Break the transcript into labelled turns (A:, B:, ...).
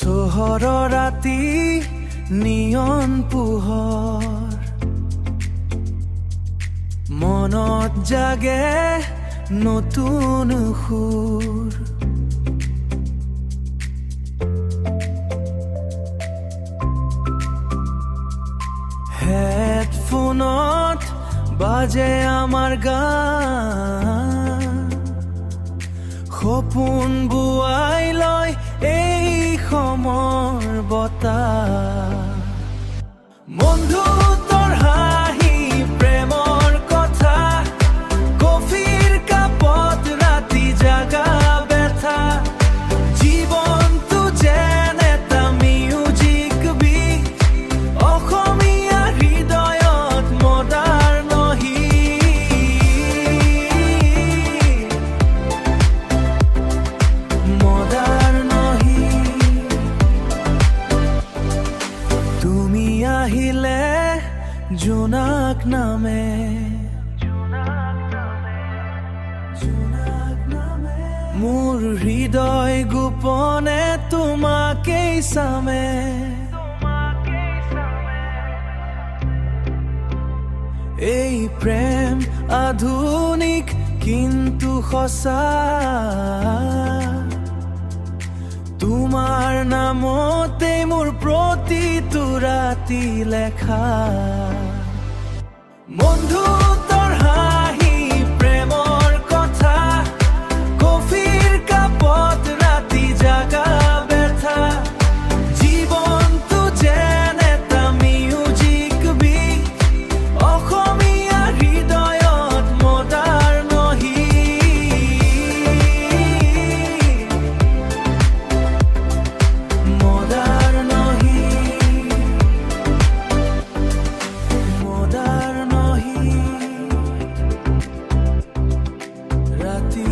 A: চহৰৰ ৰাতি নিয়ন পোহৰ মনত জাগে নতুন সুৰ হেডফোনত বাজে আমাৰ গান সপোন বুৱাই লয় এই সমৰ বতাহ বন্ধু তোৰ হাঁহি প্ৰেমৰ কথা কফিৰ কাপত ৰাতি জাগা বেথা জীৱনটো যেন এটা মিউজিক বিট অসমীয়া হৃদয়ত মদাৰ্ণ তুমি আহিলে জোনাক নামে মোৰ হৃদয় গোপনে তোমাকেই চামে এই প্ৰেম আধুনিক কিন্তু সঁচা তোমাৰ নামতে মোৰ প্ৰতিটো ৰাতি লেখা বন্ধু তোৰ হাঁহি প্ৰেমৰ কথা কফিৰ কাপত ৰাতি জাগা বেথা জীৱনটো যেন এটা মিউজিক বিট অসমীয়া হৃদয়ত মদাৰ্ণ ৰাতি